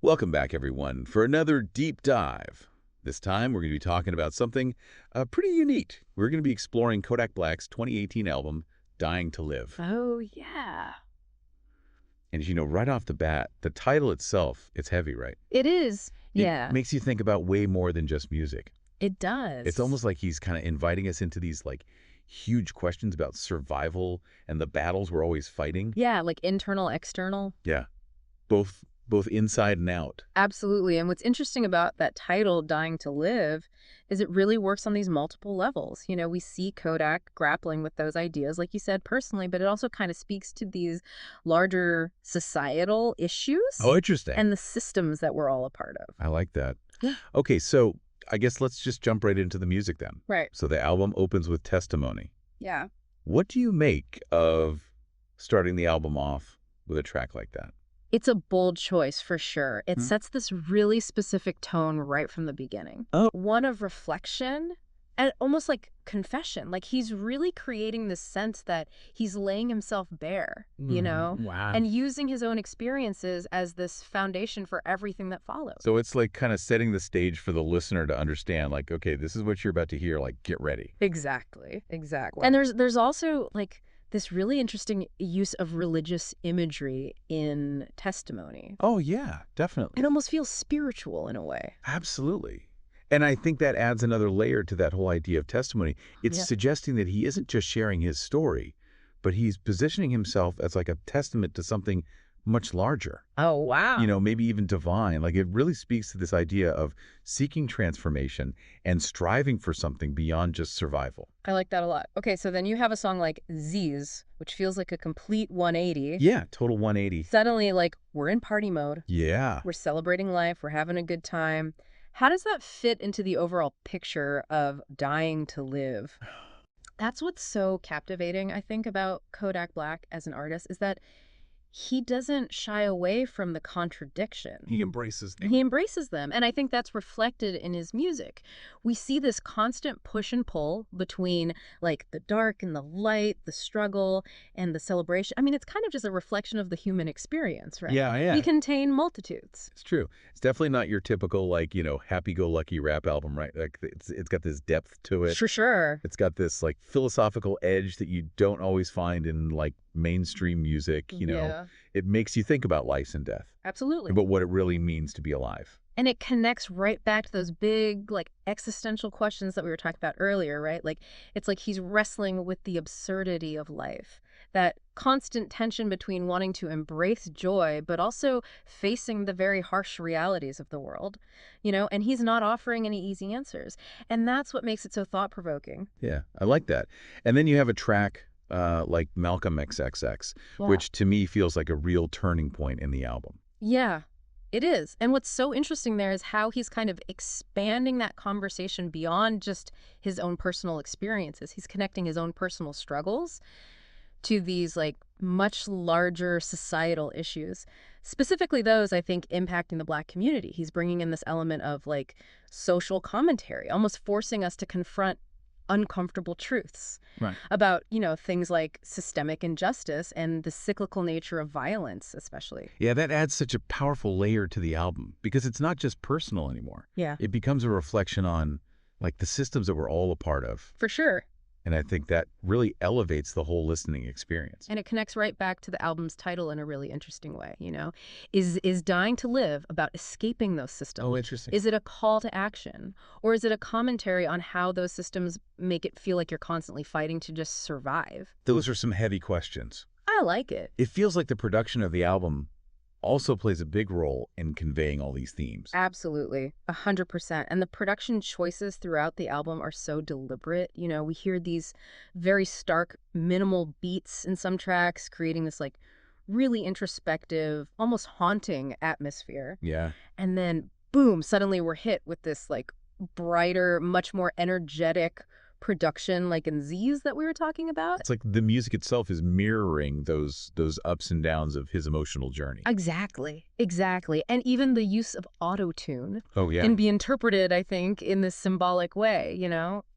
Welcome back, everyone, for another deep dive. This time, we're going to be talking about something pretty unique. We're going to be exploring Kodak Black's 2018 album, Dying to Live. Oh, yeah. And as you know, right off the bat, the title itself, it's heavy, right? It is. It Yeah, makes you think about way more than just music. it does. It's almost like he's kind of inviting us into these, huge questions about survival and the battles we're always fighting. Yeah, like internal, external. Yeah, both inside and out. Absolutely. And what's interesting about that title, Dying to Live, is it really works on these multiple levels. You know, we see Kodak grappling with those ideas, like you said, personally, but it also kind of speaks to these larger societal issues Oh, interesting. and the systems that we're all a part of. I like that. Yeah. Okay, so I guess let's just jump right into the music then. Right. So the album opens with Testimony. Yeah. What do you make of starting the album off with a track like that? It's a bold choice for sure. It Hmm. sets this really specific tone right from the beginning. Oh. One of reflection and almost like confession. Like he's really creating this sense that he's laying himself bare, you know, Wow. and using his own experiences as this foundation for everything that follows. So it's like kind of setting the stage for the listener to understand, like, okay, this is what you're about to hear, like, get ready. Exactly. And there's also like this really interesting use of religious imagery in Testimony. Oh, yeah, definitely. It almost feels spiritual in a way. Absolutely. And I think that adds another layer to that whole idea of testimony. It's Yeah. suggesting that he isn't just sharing his story, but he's positioning himself as like a testament to something much larger. Oh, wow. You know, maybe even divine. Like, it really speaks to this idea of seeking transformation and striving for something beyond just survival. I like that a lot. Okay, so then you have a song like Z's, which feels like a complete 180. Yeah, total 180. Suddenly, like, we're in party mode. Yeah. We're celebrating life. We're having a good time. How does that fit into the overall picture of dying to live? That's what's so captivating, I think, about Kodak Black as an artist, is that he doesn't shy away from the contradiction. He embraces them. He embraces them, and I think that's reflected in his music. We see this constant push and pull between, like, the dark and the light, the struggle and the celebration. I mean, it's kind of just a reflection of the human experience, right? Yeah. We contain multitudes. It's true. It's definitely not your typical, like, happy-go-lucky rap album, right? Like, it's got this depth to it. For sure. It's got this, like, philosophical edge that you don't always find in, like, mainstream music, Yeah, It makes you think about life and death, absolutely. but what it really means to be alive. And it connects right back to those big, like, existential questions that we were talking about earlier, right? Like, it's like he's wrestling with the absurdity of life, that constant tension between wanting to embrace joy, but also facing the very harsh realities of the world, and he's not offering any easy answers. And that's what makes it so thought-provoking. Yeah, I like that. And then you have a track like Malcolm XXX, Yeah. which to me feels like a real turning point in the album. Yeah, it is. And what's so interesting there is how he's kind of expanding that conversation beyond just his own personal experiences. He's connecting his own personal struggles to these, like, much larger societal issues, specifically those, I think, impacting the Black community. He's bringing in this element of, like, social commentary, almost forcing us to confront uncomfortable truths Right. about, things like systemic injustice and the cyclical nature of violence, especially. Yeah, that adds such a powerful layer to the album because it's not just personal anymore. Yeah, It becomes a reflection on, like, the systems that we're all a part of. for sure. And I think that really elevates the whole listening experience. And it connects right back to the album's title in a really interesting way, Is Dying to Live about escaping those systems? Oh, interesting. Is it a call to action? Or is it a commentary on how those systems make it feel like you're constantly fighting to just survive? Those are some heavy questions. I like it. It feels like the production of the album also plays a big role in conveying all these themes. Absolutely. 100%. And the production choices throughout the album are so deliberate. We hear these very stark, minimal beats in some tracks, creating this, like, really introspective, almost haunting atmosphere. Yeah. And then, boom, suddenly we're hit with this, like, brighter, much more energetic production, like in Z's that we were talking about. It's like the music itself is mirroring those ups and downs of his emotional journey. Exactly. And even the use of auto-tune Oh, yeah. can be interpreted, I think, in this symbolic way,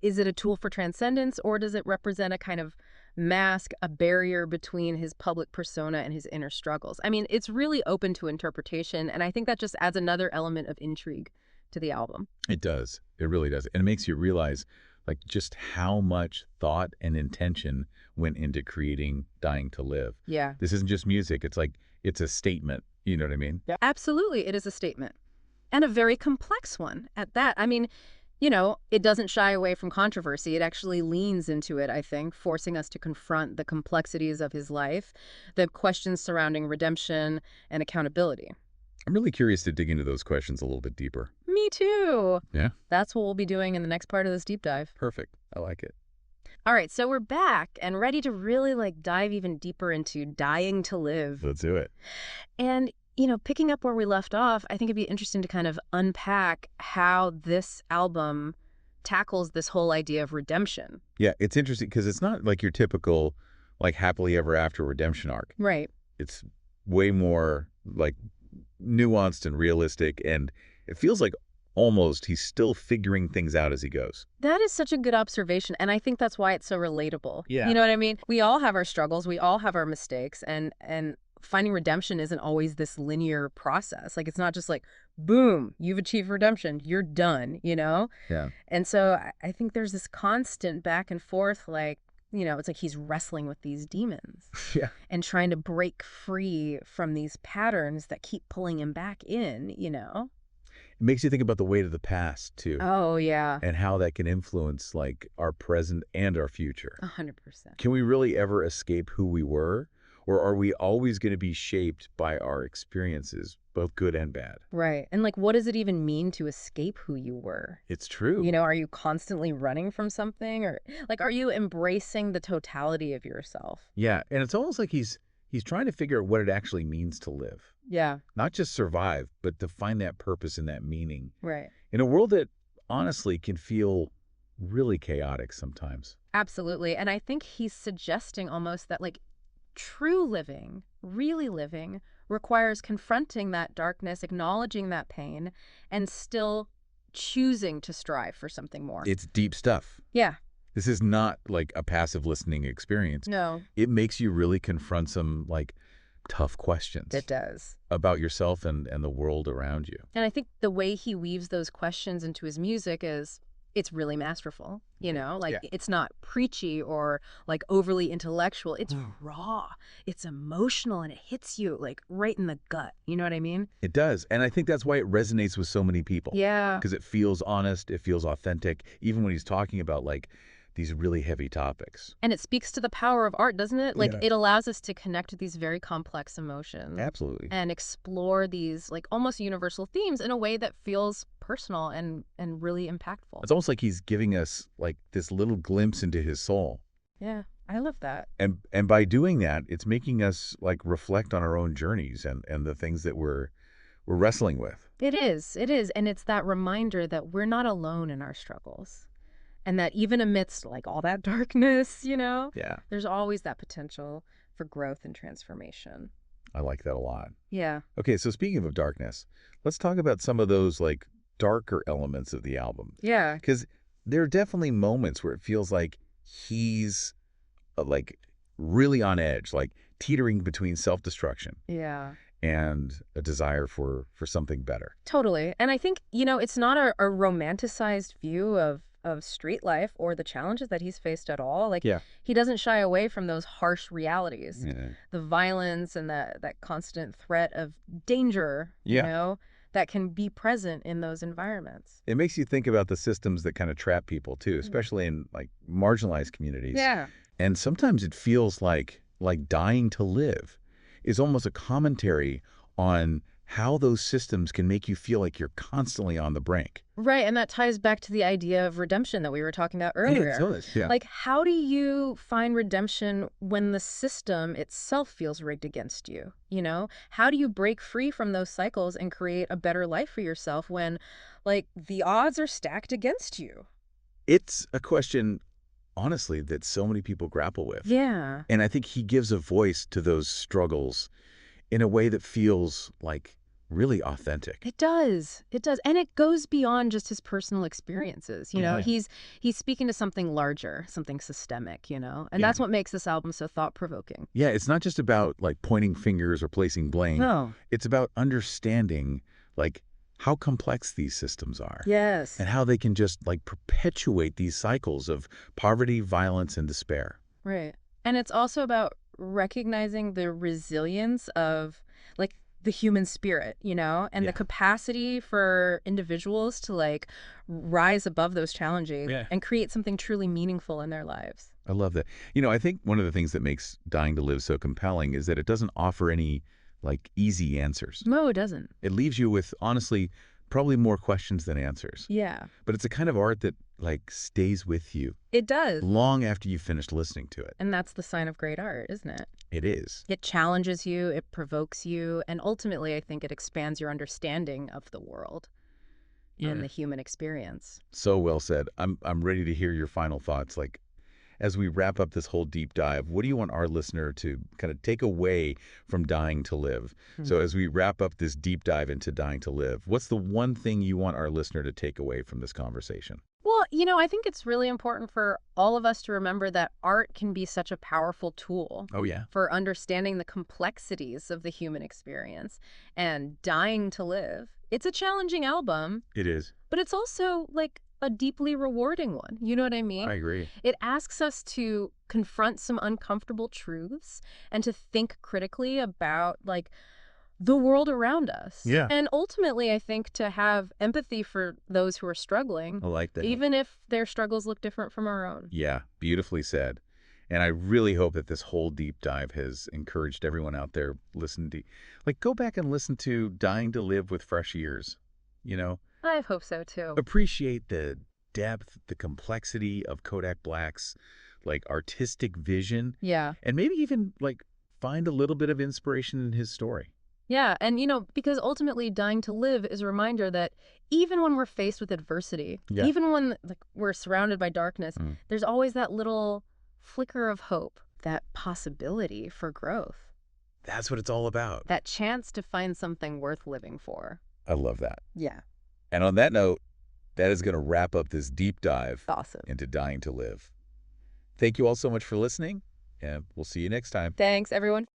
Is it a tool for transcendence, or does it represent a kind of mask a barrier between his public persona and his inner struggles. I mean, it's really open to interpretation, and I think that just adds another element of intrigue to the album. It does. It really does. And it makes you realize like just how much thought and intention went into creating Dying to Live. Yeah. This isn't just music. It's like it's a statement. You know what I mean? Yeah. Absolutely, it is a statement. And a very complex one at that. I mean, you know, it doesn't shy away from controversy. It actually leans into it, I think, forcing us to confront the complexities of his life, the questions surrounding redemption and accountability. I'm really curious to dig into those questions a little bit deeper. Me too. Yeah? That's what we'll be doing in the next part of this deep dive. Perfect. I like it. All right, so we're back and ready to really dive even deeper into Dying to Live. Let's do it. And, you know, picking up where we left off, I think it'd be interesting to kind of unpack how this album tackles this whole idea of redemption. Yeah, it's interesting because it's not like your typical like happily ever after redemption arc. Right. It's way more like nuanced and realistic, and it feels like almost he's still figuring things out as he goes. That is such a good observation, and I think that's why it's so relatable. Yeah. You know what I mean? We all have our struggles, we all have our mistakes, and finding redemption isn't always this linear process. Like, it's not just like, boom, you've achieved redemption, you're done, you know? Yeah. And so I think there's this constant back and forth, like, you know, it's like he's wrestling with these demons Yeah. and trying to break free from these patterns that keep pulling him back in, you know? It makes you think about the weight of the past too, Oh, yeah. and how that can influence like our present and our future. 100%. Can we really ever escape who we were? Or are we always going to be shaped by our experiences, both good and bad? Right. And like, what does it even mean to escape who you were? It's true. You know, are you constantly running from something, or like, are you embracing the totality of yourself? Yeah, and it's almost like he's trying to figure out what it actually means to live. Yeah. Not just survive, but to find that purpose and that meaning Right. in a world that honestly can feel really chaotic sometimes. Absolutely. And I think he's suggesting almost that like true living, really living, requires confronting that darkness, acknowledging that pain, and still choosing to strive for something more. It's deep stuff. Yeah. This is not like a passive listening experience. No, It makes you really confront some like tough questions it does. about yourself and the world around you. And I think the way he weaves those questions into his music is it's really masterful, you know? Like, Yeah. it's not preachy or like overly intellectual. It's raw, it's emotional, and it hits you like right in the gut. You know what I mean? It does. And I think that's why it resonates with so many people. Yeah. Because it feels honest, it feels authentic, even when he's talking about like these really heavy topics. And it speaks to the power of art, doesn't it? Like, Yeah. it allows us to connect with these very complex emotions Absolutely. and explore these like almost universal themes in a way that feels personal and really impactful. It's almost like he's giving us like this little glimpse into his soul. Yeah, I love that. And by doing that, it's making us like reflect on our own journeys and the things that we're wrestling with. It is. It is. And it's that reminder that we're not alone in our struggles. And that even amidst like all that darkness, you know, Yeah. there's always that potential for growth and transformation. I like that a lot. Yeah. Okay, so speaking of darkness, let's talk about some of those like darker elements of the album. Yeah. Because there are definitely moments where it feels like he's like really on edge, like teetering between self-destruction Yeah. and a desire for something better. Totally. And I think, you know, it's not a romanticized view of street life or the challenges that he's faced at all. Like, Yeah. he doesn't shy away from those harsh realities, Yeah. the violence and that constant threat of danger, you Yeah. know, that can be present in those environments. It makes you think about the systems that kind of trap people too, especially in like marginalized communities. Yeah. And sometimes it feels like Dying to Live is almost a commentary on how those systems can make you feel like you're constantly on the brink. Right. And that ties back to the idea of redemption that we were talking about earlier. it does. Yeah. Like, how do you find redemption when the system itself feels rigged against you? You know, how do you break free from those cycles and create a better life for yourself when, like, the odds are stacked against you? It's a question, honestly, that so many people grapple with. Yeah. And I think he gives a voice to those struggles in a way that feels like really authentic. It does. It does. And it goes beyond just his personal experiences. Yeah. He's speaking to something larger, something systemic, And Yeah. that's what makes this album so thought-provoking. Yeah, it's not just about like pointing fingers or placing blame. No. It's about understanding like how complex these systems are Yes. and how they can just like perpetuate these cycles of poverty, violence, and despair. Right. And it's also about recognizing the resilience of like the human spirit, and the Yeah. capacity for individuals to like rise above those challenges Yeah. and create something truly meaningful in their lives. I love that. I think one of the things that makes Dying to Live so compelling is that it doesn't offer any like easy answers. No, it doesn't. It leaves you with, honestly, probably more questions than answers. Yeah. But it's a kind of art that like stays with you It does. long after you've finished listening to it. And that's the sign of great art, isn't it? It is. It challenges you, it provokes you, and ultimately I think it expands your understanding of the world and the human experience. So well said. I'm ready to hear your final thoughts. Like, as we wrap up this whole deep dive, what do you want our listener to kind of take away from Dying to Live? So as we wrap up this deep dive into Dying to Live, what's the one thing you want our listener to take away from this conversation? Well, I think it's really important for all of us to remember that art can be such a powerful tool Oh, yeah. for understanding the complexities of the human experience. And Dying to Live, it's a challenging album, It is. but it's also like a deeply rewarding one. You know what I mean? I agree. It asks us to confront some uncomfortable truths and to think critically about like the world around us. Yeah. And ultimately, I think to have empathy for those who are struggling, I like that. even if their struggles look different from our own. Yeah, beautifully said. And I really hope that this whole deep dive has encouraged everyone out there listening to, like, go back and listen to Dying to Live with fresh ears. I hope so too. Appreciate the depth, the complexity of Kodak Black's, like, artistic vision, Yeah. and maybe even, like, find a little bit of inspiration in his story. Yeah. And, because ultimately Dying to Live is a reminder that even when we're faced with adversity, Yeah. even when like we're surrounded by darkness, there's always that little flicker of hope, that possibility for growth, That's what it's all about. that chance to find something worth living for. I love that. Yeah. And on that note, that is going to wrap up this deep dive Awesome. into Dying to Live. Thank you all so much for listening, and we'll see you next time. Thanks, everyone.